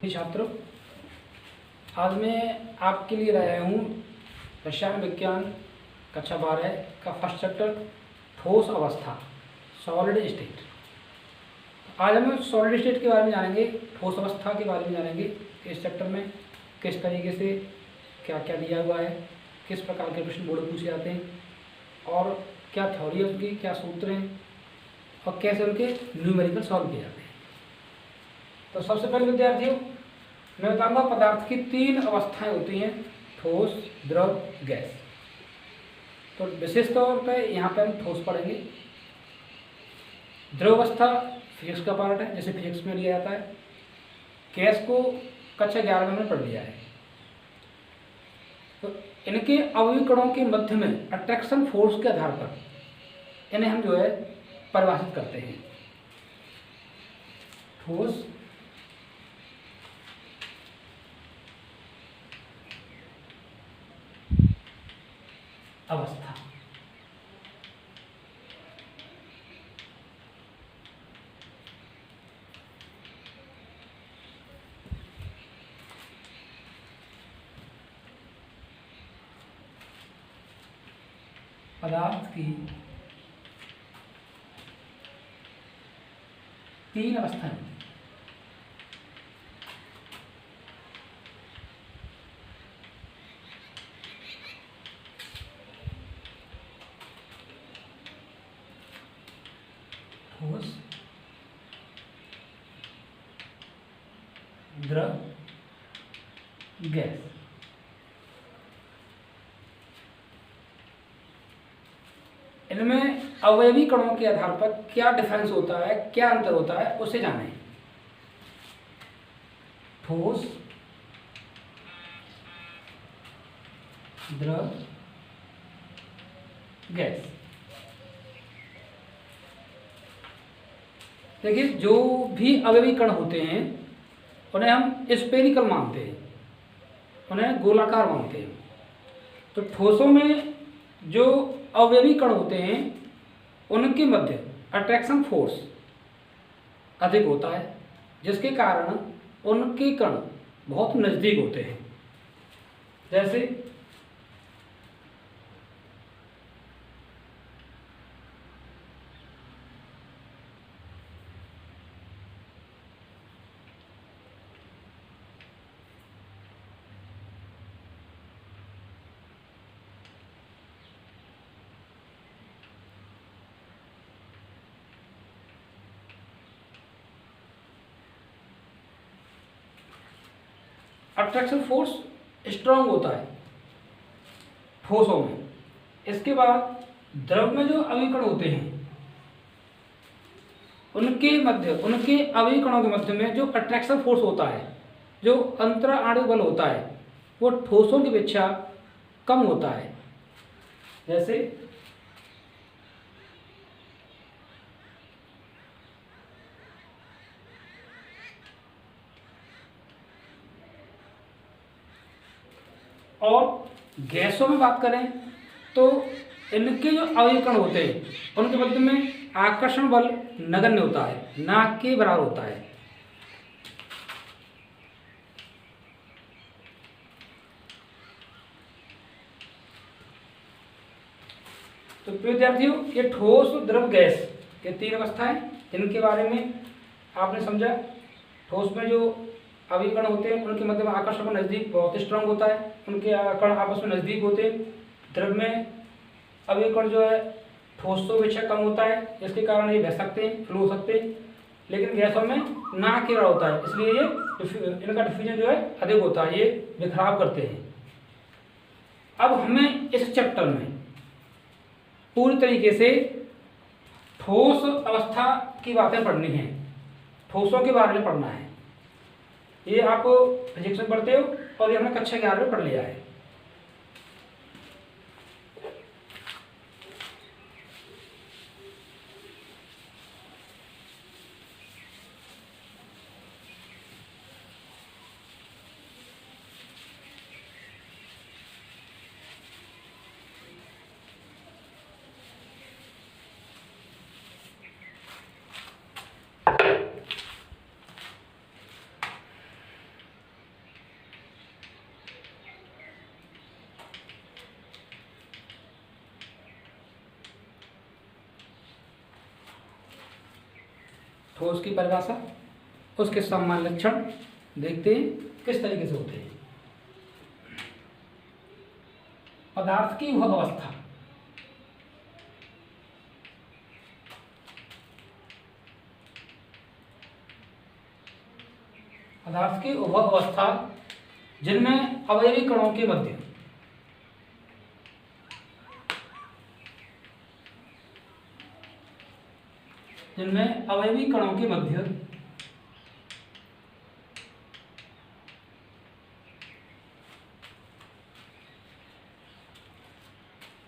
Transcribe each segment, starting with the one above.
छात्रों, आज मैं आपके लिए लाया हूँ रसायन विज्ञान कक्षा 12 का फर्स्ट चैप्टर ठोस अवस्था सॉलिड स्टेट। आज हम सॉलिड स्टेट के बारे में जानेंगे, ठोस अवस्था के बारे में जानेंगे। इस चैप्टर में किस तरीके से क्या क्या दिया हुआ है, किस प्रकार के प्रश्न बोर्ड पूछे जाते हैं और क्या थ्योरी है उनकी, क्या सूत्र हैं और कैसे उनके न्यूमेरिकल सॉल्व किए जाते हैं। तो सबसे पहले विद्यार्थियों मैं बताऊंगा पदार्थ की 3 अवस्थाएं होती हैं, ठोस, द्रव, गैस। तो विशेष तौर पर यहाँ पर हम ठोस पढ़ेंगे। द्रव अवस्था फिजिक्स का पार्ट है, जैसे फिजिक्स में लिया जाता है। गैस को कक्षा 11 में पढ़ लिया है। तो इनके अवयवी कणों के मध्य में अट्रैक्शन फोर्स के आधार पर इन्हें हम जो है परिभाषित करते हैं। ठोस, अवस्था। पदार्थ की 3 अवस्थाएं। ठोस, द्रव, गैस। इनमें अवयवी कणों के आधार पर क्या डिफरेंस होता है, क्या अंतर होता है, उसे जानें। ठोस, द्रव, गैस। देखिए, जो भी अवयवी कण होते हैं उन्हें हम स्फेरिकल मानते हैं, उन्हें गोलाकार मानते हैं। तो ठोसों में जो अवयवी कण होते हैं उनके मध्य अट्रैक्शन फोर्स अधिक होता है, जिसके कारण उनके कण बहुत नज़दीक होते हैं। जैसे अट्रैक्शन फोर्स स्ट्रांग होता है ठोसों में। इसके बाद द्रव में जो अवयवी कण होते हैं उनके अवयवी कणों के मध्य में जो अट्रैक्शन फोर्स होता है, जो अंतराणु बल होता है, वो ठोसों की अपेक्षा कम होता है। जैसे और गैसों में बात करें तो इनके जो अवयवी कण होते हैं उनके मध्य में आकर्षण बल नगण्य होता है, ना के बराबर होता है। तो विद्यार्थियों, ये ठोस, द्रव, गैस, ये 3 अवस्थाएं, इनके बारे में आपने समझा। ठोस में जो अवयवी कण होते हैं उनके मध्य में आकर्षण बल नजदीक बहुत स्ट्रांग होता है, उनके कण आपस में नजदीक होते हैं। द्रव में अवयवी कण जो है ठोसों की अपेक्षा कम होता है, इसके कारण ये बह सकते हैं, फ्लो हो सकते हैं। लेकिन गैसों में ना के बराबर होता है, इसलिए ये इनका डिफ्यूजन जो है अधिक होता है, ये बिखराव करते हैं। अब हमें इस चैप्टर में पूरी तरीके से ठोस अवस्था की बातें पढ़नी है, ठोसों के बारे में पढ़ना है। ये आप फिजिक्स में पढ़ते हो और ये हमने कक्षा 11 में पढ़ लिया है। ठोस की परिभाषा, उसके सामान्य लक्षण देखते हैं किस तरीके से होते हैं। पदार्थ की वह अवस्था, पदार्थ की वह अवस्था जिनमें अवयवी कणों के मध्य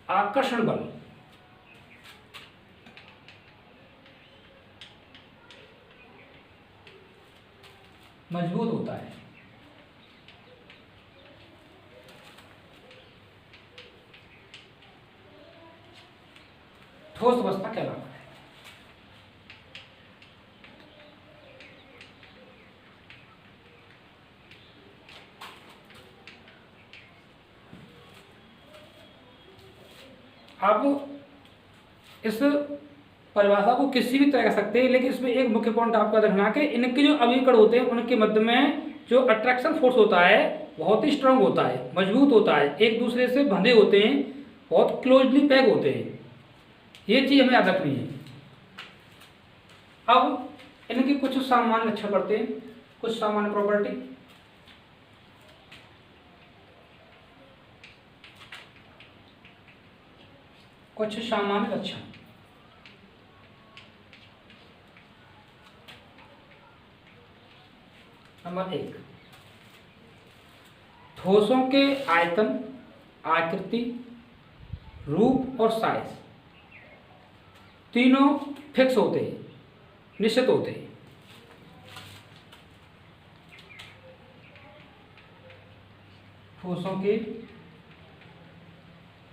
आकर्षण बल मजबूत होता है। ठोस अवस्था कहलाता है। आप इस परिभाषा को किसी भी तरह कर सकते हैं, लेकिन इसमें एक मुख्य पॉइंट आपका रखना कि इनके जो अभिकरण होते हैं उनके मध्य में जो अट्रैक्शन फोर्स होता है बहुत ही स्ट्रांग होता है, मजबूत होता है, एक दूसरे से बंधे होते हैं, बहुत क्लोजली पैक होते हैं। ये चीज हमें याद रखनी है। अब इनके कुछ सामान्य लक्षण पढ़ते हैं, कुछ सामान्य प्रॉपर्टी। कुछ सामान्य लक्षण। नंबर 1, ठोसों के आयतन, आकृति, रूप और साइज तीनों फिक्स होते हैं, निश्चित होते हैं। ठोसों के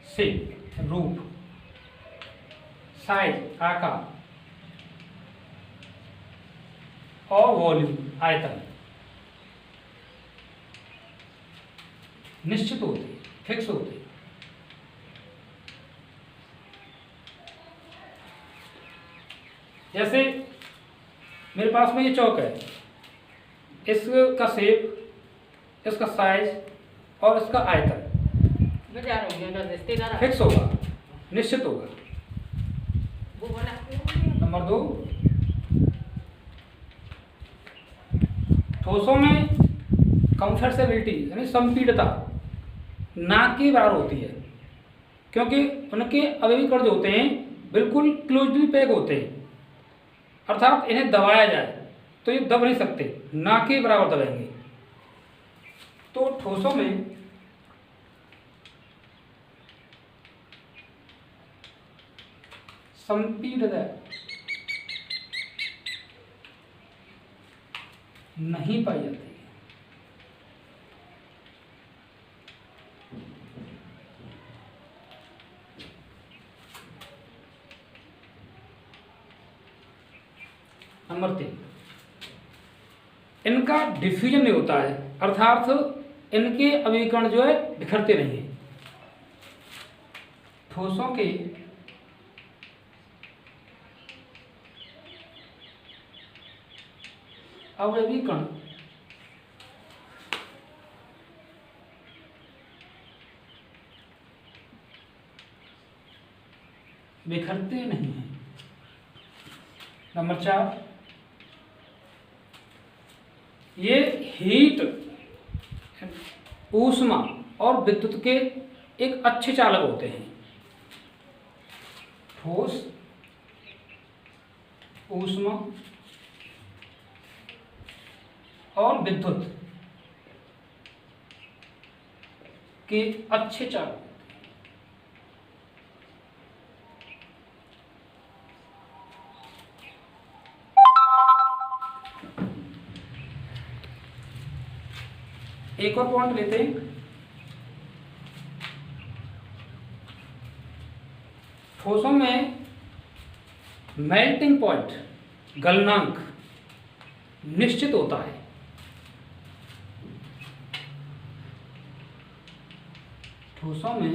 शेप, रूप, साइज, आकार और वॉल्यूम, आयतन निश्चित होते, फिक्स होते। जैसे मेरे पास में ये चौक है, इसका शेप, इसका साइज और इसका आयतन फिक्स होगा, निश्चित होगा। नंबर 2, ठोसों में कंफर्टेबिलिटी यानी संपीड़ता ना के बराबर होती है, क्योंकि उनके अवयवी कण जो होते हैं बिल्कुल क्लोजली पैक होते हैं, अर्थात इन्हें दबाया जाए तो ये दब नहीं सकते, ना के बराबर दबाएंगे। तो ठोसों में संपीड़ता नहीं पाई जाती। नंबर 3, इनका डिफ्यूजन नहीं होता है, अर्थात इनके अभिकरण जो है बिखरते नहीं है। ठोसों के अवयवीकरण बिखरते नहीं हैं। नंबर 4, ये हीट, ऊष्मा और विद्युत के एक अच्छे चालक होते हैं। ठोस, ऊष्मा और विद्युत के अच्छे चालक। एक और पॉइंट लेते हैं, ठोसों में मेल्टिंग पॉइंट, गलनांक निश्चित होता है। ठोसों में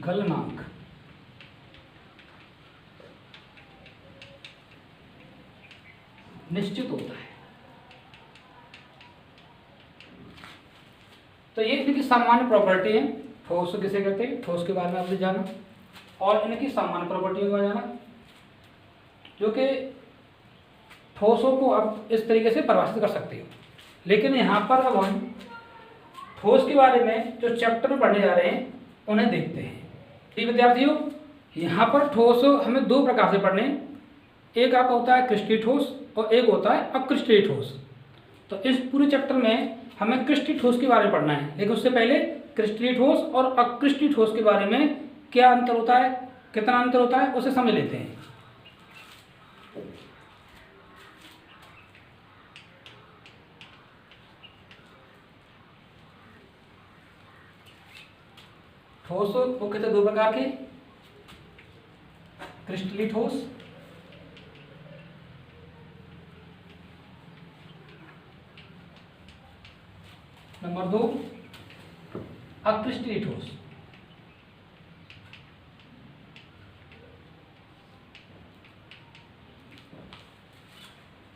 गलनांक निश्चित होता है। तो ये इनकी सामान्य प्रॉपर्टी है। ठोस किसे कहते हैं, ठोस के बारे में आपने जाना और इनकी सामान्य प्रॉपर्टियों का जाना, जो कि ठोसों को आप इस तरीके से परिभाषित कर सकते हो। लेकिन यहाँ पर अब हम ठोस के बारे में जो चैप्टर में पढ़ने जा रहे हैं उन्हें देखते हैं। ठीक विद्यार्थियों, यहाँ पर ठोस हमें दो प्रकार से पढ़ने, एक आपका होता है क्रिस्टलीय ठोस और एक होता है अक्रिस्टलीय ठोस। तो इस पूरे चैप्टर में हमें क्रिस्टलीय ठोस के बारे में पढ़ना है, लेकिन उससे पहले क्रिस्टलीय ठोस और अक्रिस्टलीय ठोस के बारे में क्या अंतर होता है, कितना अंतर होता है, उसे समझ लेते हैं। ठोस मुख्यतः दो प्रकार के, क्रिस्टलीय ठोस नंबर 2 अक्रिस्टलीय ठोस।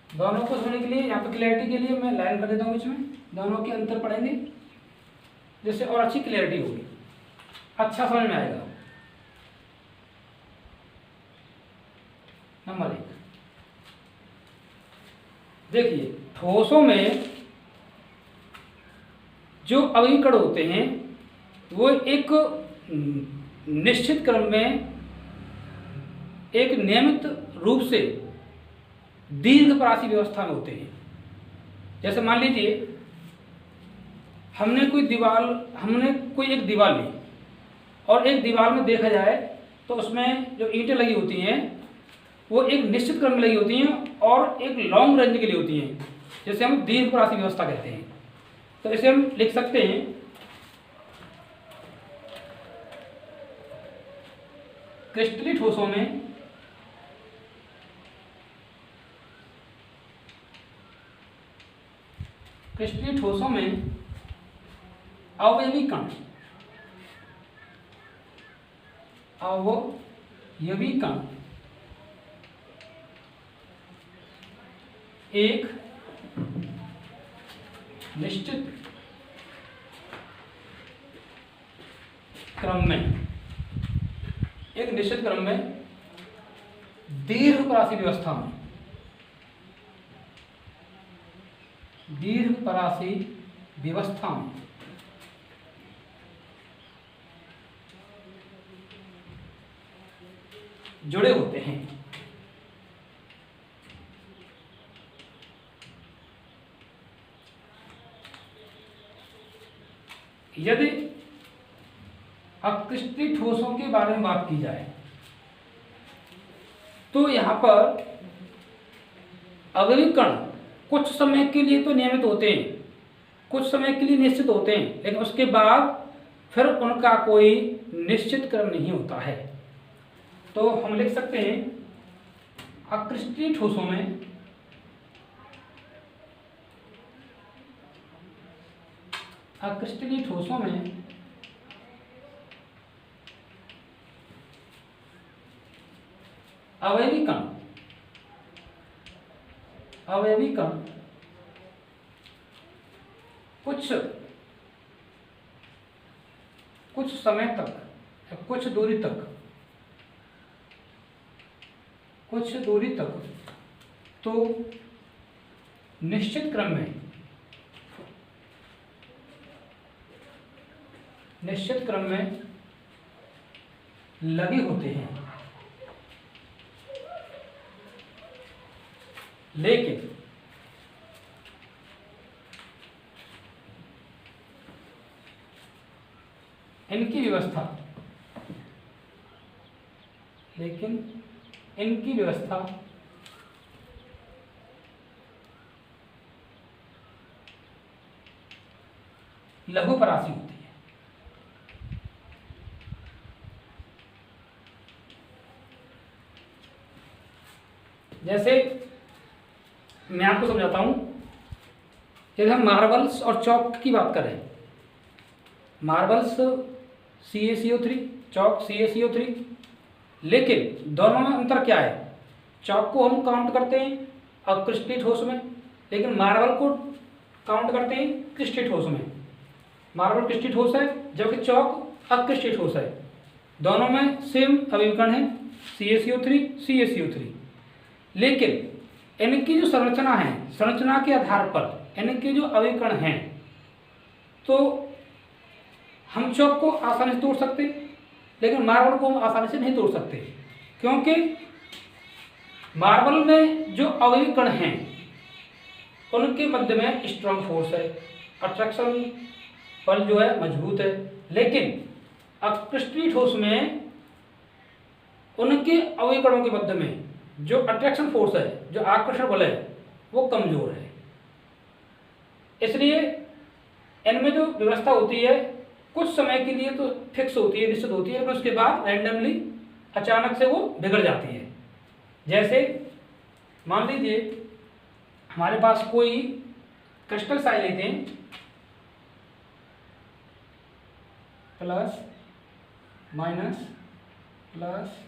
दोनों को समझने के लिए, यहाँ पर क्लैरिटी के लिए मैं लाइन कर देता हूँ इसमें, दोनों के अंतर पढ़ेंगे जिससे और अच्छी क्लैरिटी होगी, अच्छा समझ में आएगा। नंबर 1 देखिए, ठोसों में जो अवयवीकरण होते हैं वो एक निश्चित क्रम में एक नियमित रूप से दीर्घपरासी व्यवस्था में होते हैं। जैसे मान लीजिए हमने कोई एक दीवार ली और एक दीवार में देखा जाए तो उसमें जो ईंटें लगी होती हैं वो एक निश्चित क्रम में लगी होती हैं और एक लॉन्ग रेंज के लिए होती हैं, जैसे हम दीर्घपरासी व्यवस्था कहते हैं। तो इसे हम लिख सकते हैं क्रिस्टलीय ठोसों में अवयवी कण एक निश्चित क्रम में दीर्घपरासी व्यवस्था में जुड़े होते हैं। यदि अक्रिस्टलीय ठोसों के बारे में बात की जाए तो यहाँ पर अवयवी कण कुछ समय के लिए तो नियमित होते हैं, कुछ समय के लिए निश्चित होते हैं, लेकिन उसके बाद फिर उनका कोई निश्चित क्रम नहीं होता है। तो हम लिख सकते हैं अक्रिस्टलीय ठोसों में अवयवी कण कुछ समय तक या कुछ दूरी तक तो निश्चित क्रम में लगे होते हैं, लेकिन इनकी व्यवस्था लघुपरासी होती है। जैसे मैं आपको समझाता हूं, यदि हम मार्बल्स और चौक की बात करें, मार्बल्स CaCO3, चौक CaCO3, लेकिन दोनों में अंतर क्या है? चौक को हम काउंट करते हैं अक्रिस्टलीय ठोस में, लेकिन मार्बल को काउंट करते हैं क्रिस्टलीय ठोस में। मार्बल क्रिस्टलीय ठोस है जबकि चौक अक्रिस्टलीय ठोस है। दोनों में सेम अभिकरण है CaCO3 CaCO3, लेकिन इनकी जो संरचना है, संरचना के आधार पर इनके जो अभिकरण हैं, तो हम चौक को आसानी से तोड़ सकते, लेकिन मार्बल को हम आसानी से नहीं तोड़ सकते, क्योंकि मार्बल में जो अभिकरण हैं उनके मध्य में स्ट्रॉन्ग फोर्स है, अट्रैक्शन बल जो है मजबूत है, लेकिन अक्रिस्टलीय ठोस में उनके अभिकरणों के मध्य में जो अट्रैक्शन फोर्स है, जो आकर्षण बल है, वो कमजोर है। इसलिए इनमें जो व्यवस्था होती है कुछ समय के लिए तो फिक्स होती है, निश्चित होती है, लेकिन उसके बाद रैंडमली अचानक से वो बिगड़ जाती है। जैसे मान लीजिए हमारे पास कोई क्रिस्टल साइ लेते हैं, plus minus plus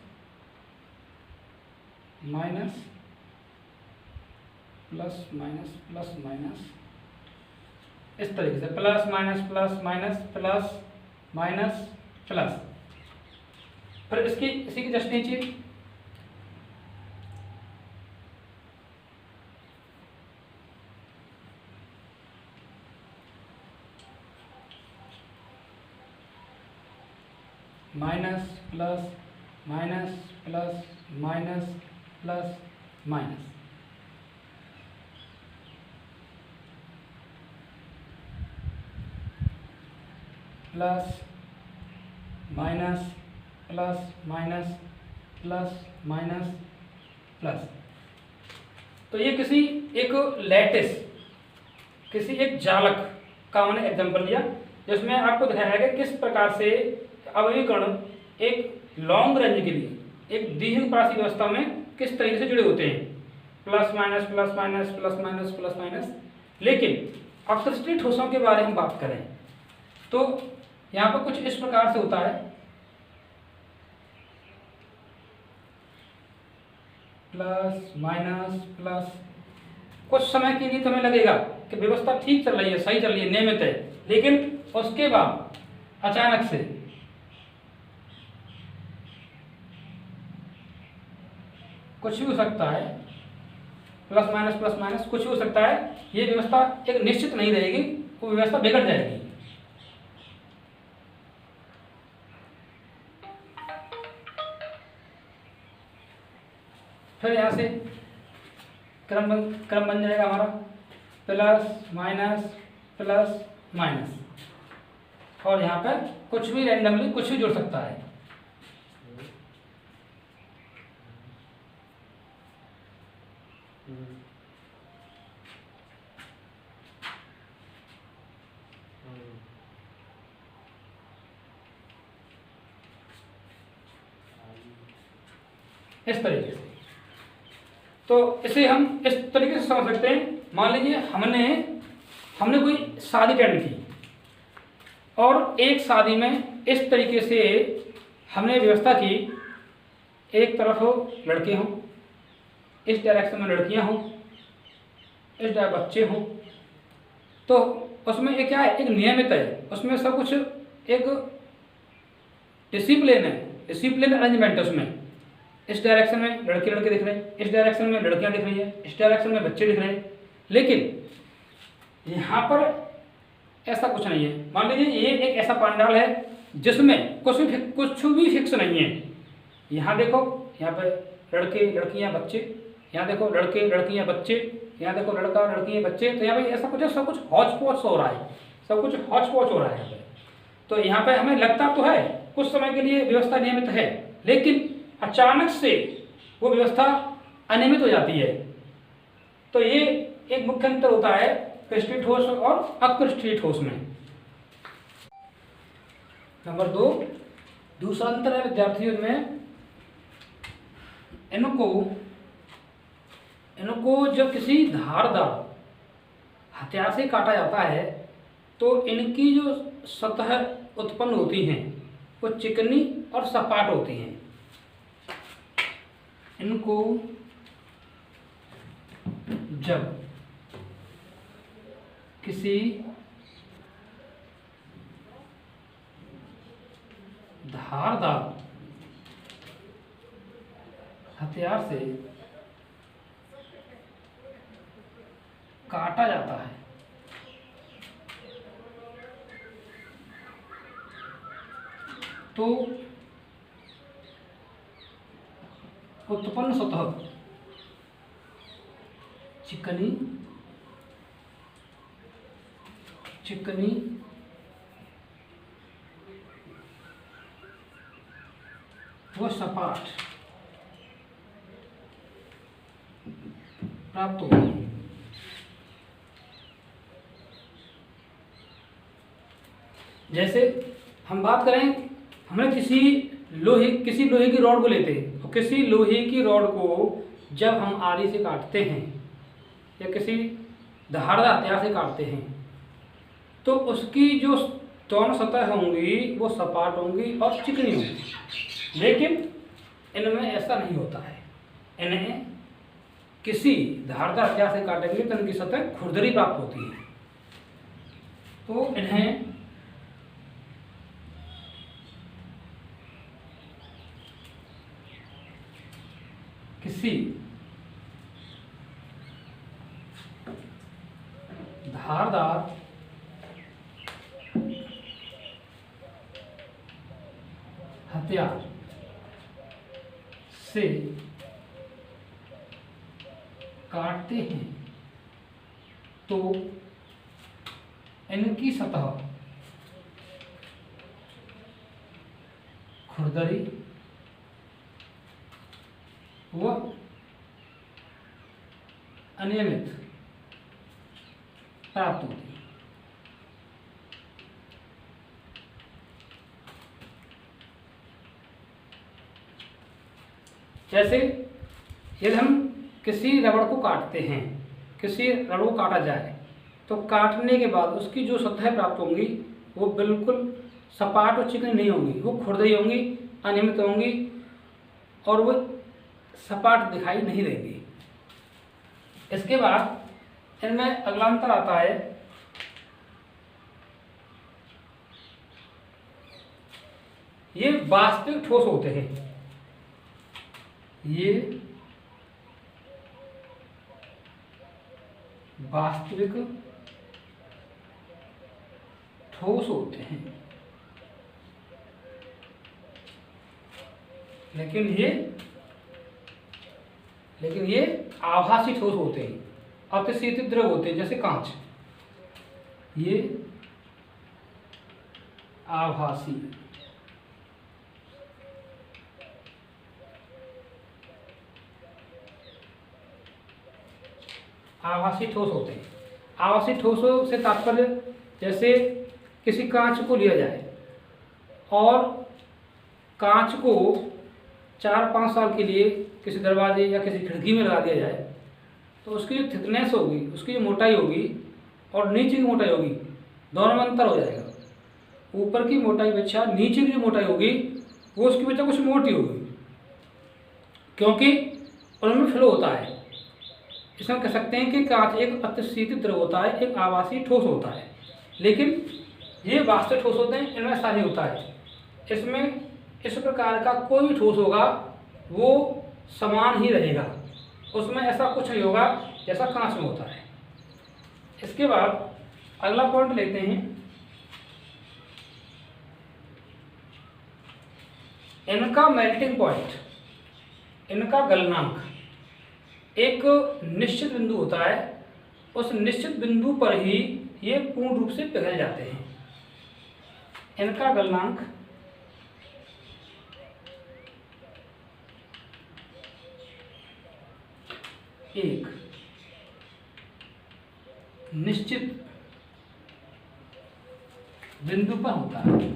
minus plus minus plus minus, इस तरीके से plus minus plus minus plus minus plus. फिर इसी की जस्ट नीचे minus plus minus plus minus plus minus. Plus minus plus minus plus minus plus. तो ये किसी एक लैटिस, किसी एक जालक का मैंने एग्जांपल लिया, जिसमें आपको दिखाया गया किस प्रकार से अभिकरण एक लॉन्ग रेंज के लिए, एक दीर्घपाशी व्यवस्था में किस तरीके से जुड़े होते हैं, plus minus plus minus plus minus plus minus. लेकिन अक्रिस्टलीय ठोसों के बारे में बात करें तो यहाँ पर कुछ इस प्रकार से होता है, प्लस माइनस प्लस। कुछ समय के लिए तुम्हें लगेगा कि व्यवस्था ठीक चल रही है, सही चल रही है, नियमित है, लेकिन उसके बाद अचानक से कुछ भी हो सकता है, प्लस माइनस कुछ भी हो सकता है। ये व्यवस्था एक निश्चित नहीं रहेगी, वो व्यवस्था बिगड़ जाएगी। फिर यहाँ से क्रम बन जाएगा हमारा प्लस माइनस, और यहाँ पर कुछ भी रैंडमली कुछ भी जुड़ सकता है। इस तरीके से, तो इसे हम इस तरीके से समझ सकते हैं। मान लीजिए हमने कोई शादी अटेंड की, और एक शादी में इस तरीके से हमने व्यवस्था की, एक तरफ लड़के हों, इस डायरेक्शन में लड़कियां हों, इस डायरेक्शन बच्चे हों, तो उसमें एक क्या है, एक नियमित है, उसमें सब कुछ एक डिसिप्लिन है, डिसिप्लिन अरेंजमेंट है। उसमें इस डायरेक्शन में लड़के दिख रहे हैं, इस डायरेक्शन में लड़कियां दिख रही है, इस डायरेक्शन में बच्चे दिख रहे हैं, लेकिन यहाँ पर ऐसा कुछ नहीं है। मान लीजिए ये एक ऐसा पंडाल है जिसमें कुछ भी फिक्स नहीं है। यहाँ देखो, यहाँ पे लड़के लड़कियां बच्चे, यहाँ देखो लड़के लड़कियां बच्चे, यहाँ देखो लड़का लड़कियां बच्चे, तो यहाँ पे ऐसा कुछ है, सब कुछ हौच पौच हो रहा है, सब कुछ हौच पौच हो रहा है यहाँ पे। तो यहाँ पे हमें लगता तो है कुछ समय के लिए व्यवस्था नियमित है, लेकिन अचानक से वो व्यवस्था अनियमित हो जाती है। तो ये एक मुख्य अंतर होता है क्रिस्टलीय ठोस और अक्रिस्टलीय ठोस में। नंबर 2, दूसरा अंतर है विद्यार्थियों में, इनको जब किसी धारदार हथियार से काटा जाता है तो इनकी जो सतह उत्पन्न होती हैं वो चिकनी और सपाट होती हैं। इनको जब किसी धारदार हथियार से काटा जाता है तो उत्पन्न सतह चिकनी चिकनी व सपाट प्राप्त होगी। जैसे हम बात करें, हमें किसी लोहे की रॉड को लेते हैं और किसी लोहे की रॉड को जब हम आरी से काटते हैं या किसी धारदार हथियार से काटते हैं तो उसकी जो दोनों सतह होंगी वो सपाट होंगी और चिकनी होंगी। लेकिन इनमें ऐसा नहीं होता है। इन्हें किसी धारदार हथियार से काटेंगे तो इनकी सतह खुरदरी प्राप्त होती है। तो इन्हें किसी धारदार हथियार से काटते हैं तो इनकी सतह खुरदरी व अनियमित प्राप्त होती है। जैसे यदि हम किसी रबड़ को काटते हैं, किसी रबड़ को काटा जाए तो काटने के बाद उसकी जो सतह प्राप्त होंगी वो बिल्कुल सपाट और चिकनी नहीं होंगी, वो खुरदरी होंगी, अनियमित होंगी और वो सपाट दिखाई नहीं देंगी। इसके बाद इनमें अगला अंतर आता है ये वास्तविक ठोस होते हैं। ये वास्तविक ठोस होते हैं, लेकिन ये आभासी ठोस होते हैं, अतिशीतित द्रव होते हैं, जैसे कांच। ये आभासी ठोस होते हैं। आभासी ठोसों से तात्पर्य, जैसे किसी कांच को लिया जाए और कांच को 4-5 साल के लिए किसी दरवाजे या किसी खिड़की में लगा दिया जाए तो उसकी जो थिकनेस होगी, उसकी जो मोटाई होगी और नीचे की मोटाई होगी, दोनों में अंतर हो जाएगा। ऊपर की मोटाई अपेक्षा नीचे की जो मोटाई होगी वो उसकी वजह कुछ मोटी होगी, क्योंकि उनमें फ्लो होता है। इसमें कह सकते हैं कि कांच एक अतिशीतित द्रव होता है, एक आभासी ठोस होता है, लेकिन ये वास्तविक ठोस होते हैं, इनमें ऐसा नहीं होता है। इसमें इस प्रकार का कोई भी ठोस होगा वो समान ही रहेगा, उसमें ऐसा कुछ नहीं होगा जैसा कांच में होता है। इसके बाद अगला पॉइंट लेते हैं, इनका मेल्टिंग पॉइंट, इनका गलनांक एक निश्चित बिंदु होता है, उस निश्चित बिंदु पर ही ये पूर्ण रूप से पिघल जाते हैं। इनका गलनांक एक निश्चित बिंदु पर होता है।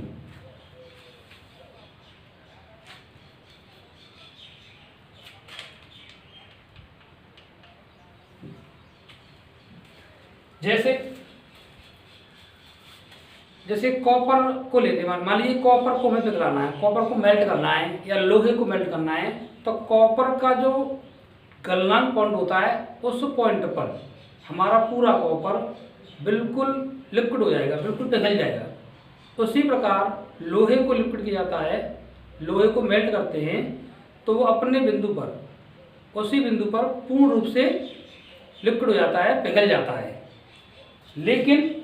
जैसे कॉपर को लेते हैं, मान लीजिए कॉपर को हमें पिघलाना है, कॉपर को मेल्ट करना है या लोहे को मेल्ट करना है, तो कॉपर का जो गलनांक पॉइंट होता है उस पॉइंट पर हमारा पूरा कॉपर बिल्कुल लिक्विड हो जाएगा, बिल्कुल पिघल जाएगा। उसी प्रकार लोहे को लिक्विड किया जाता है, लोहे को मेल्ट करते हैं तो वो अपने बिंदु पर, उसी बिंदु पर पूर्ण रूप से लिक्विड हो जाता है, पिघल जाता है। लेकिन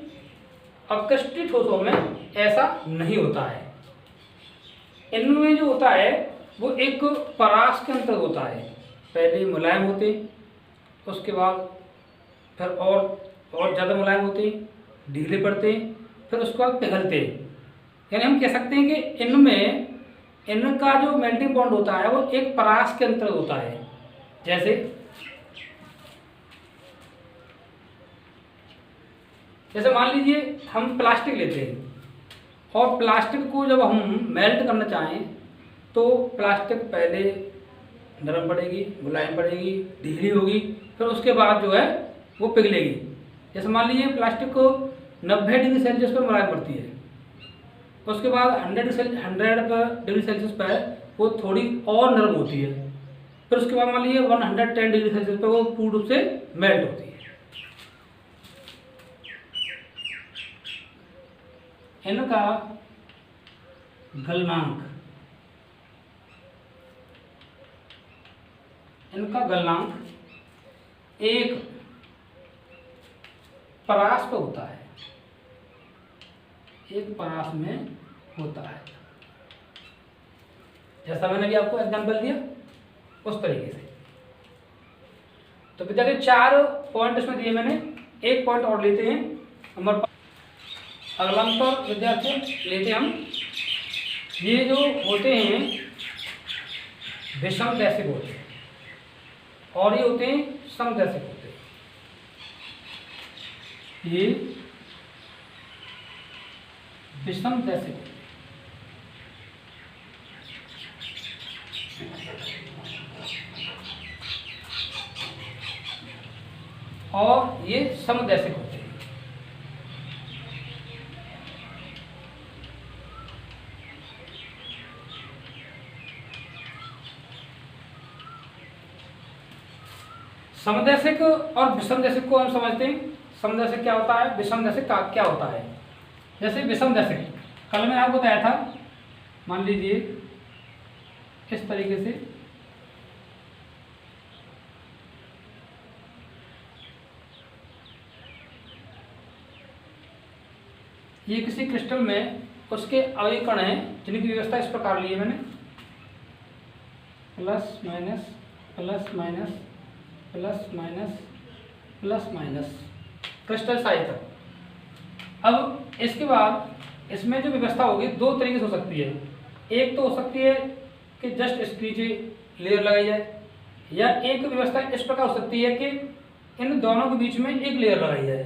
अपकृष्टि ठोसों में ऐसा नहीं होता है। इनमें जो होता है वो एक परास के अंतर होता है। पहले मुलायम होते, उसके बाद फिर और ज़्यादा मुलायम होते, ढीले पड़ते, फिर उसके बाद पिघलते। यानी हम कह सकते हैं कि इनका जो मेल्टिंग पॉइंट होता है वो एक परास के अंतर होता है। जैसे मान लीजिए हम प्लास्टिक लेते हैं और प्लास्टिक को जब हम मेल्ट करना चाहें तो प्लास्टिक पहले नरम पड़ेगी, मुलायम पड़ेगी, ढीली होगी, फिर उसके बाद जो है वो पिघलेगी। जैसे मान लीजिए प्लास्टिक को 90 डिग्री सेल्सियस पर मुलायम पड़ती है, उसके बाद 100 डिग्री सेल्सियस पर वो थोड़ी और नरम होती है, फिर उसके बाद मान लीजिए 110 डिग्री सेल्सियस पर वो पूर्ण रूप से मेल्ट होती है। इनका गलनांक एक परास पर होता है, एक परास में होता है। जैसा मैंने भी आपको एग्जांपल दिया उस तरीके से। तो विद्यार्थी 4 पॉइंट इसमें दिए मैंने, एक पॉइंट और लेते हैं। नंबर अगला अंतर विद्यार्थी लेते हम, ये जो होते हैं विषमदैशिक होते हैं और ये होते हैं समदैशिक होते हैं। ये विषमदैशिक होते हैं और ये समदैशिक होते हैं। समदैशिक और विषमदैशिक को हम समझते हैं। समदैशिक क्या होता है, विषमदैशिक क्या होता है। जैसे विषमदैशिक कल मैंने आपको बताया था, मान लीजिए इस तरीके से ये किसी क्रिस्टल में उसके अवयव कण हैं जिनकी व्यवस्था इस प्रकार ली है मैंने, plus minus plus minus plus minus plus minus crystal size तक। अब इसके बाद इसमें जो व्यवस्था होगी 2 तरीके से हो सकती है। एक तो हो सकती है कि जस्ट इसकी नीचे लेयर लगाई जाए, या एक व्यवस्था इस प्रकार हो सकती है कि इन दोनों के बीच में एक लेयर लगाई जाए।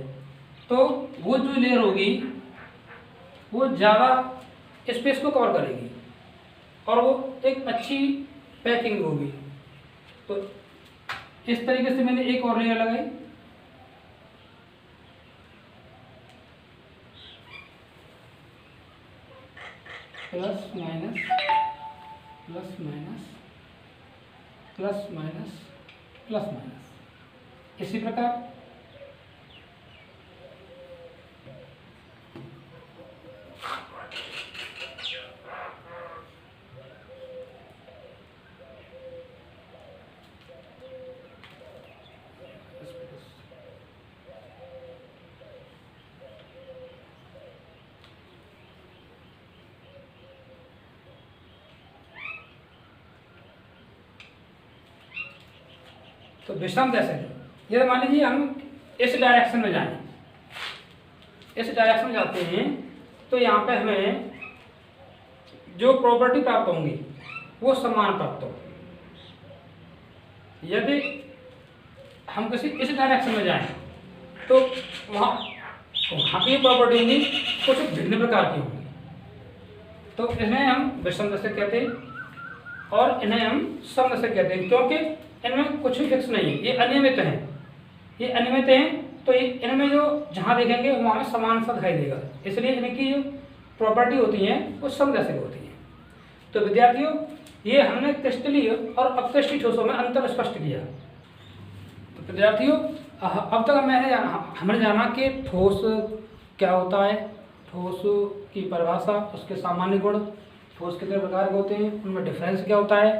तो वो जो लेयर होगी वो ज़्यादा स्पेस को कवर करेगी और वो एक अच्छी पैकिंग होगी। तो इस तरीके से मैंने एक और लेयर लगाई, plus minus plus minus plus minus plus minus. इसी प्रकार तो विषमदैशिक, ये मान लीजिए हम इस डायरेक्शन में जाएं, इस डायरेक्शन में जाते हैं तो यहाँ पे हमें जो प्रॉपर्टी प्राप्त होंगी वो समान प्राप्त हो। यदि हम किसी इस डायरेक्शन में जाएं तो वहाँ की प्रॉपर्टी होंगी कुछ भिन्न प्रकार की होंगी। तो इन्हें हम विषमदैशिक कहते हैं और इन्हें हम समदैशिक कहते हैं, क्योंकि इनमें कुछ भी फिक्स नहीं है, ये अनियमित हैं। ये अनियमित हैं तो इनमें जो जहाँ देखेंगे वहाँ में समान सा दिखाई देगा, इसलिए इनकी जो प्रॉपर्टी होती हैं वो समदैशिक होती हैं। तो विद्यार्थियों, ये हमने क्रिस्टलीय और अपक्रिस्टलीय ठोसों में अंतर स्पष्ट किया। विद्यार्थियों, अब तक हमने जाना कि ठोस क्या होता है, ठोस की परिभाषा, उसके सामान्य गुण, ठोस कितने प्रकार के होते हैं, उनमें डिफरेंस क्या होता है।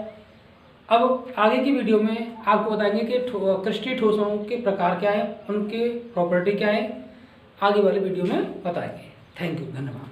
अब आगे की वीडियो में आपको बताएंगे कि क्रिस्टलीय ठोसों के प्रकार क्या है, उनके प्रॉपर्टी क्या है, आगे वाली वीडियो में बताएंगे। थैंक यू, धन्यवाद।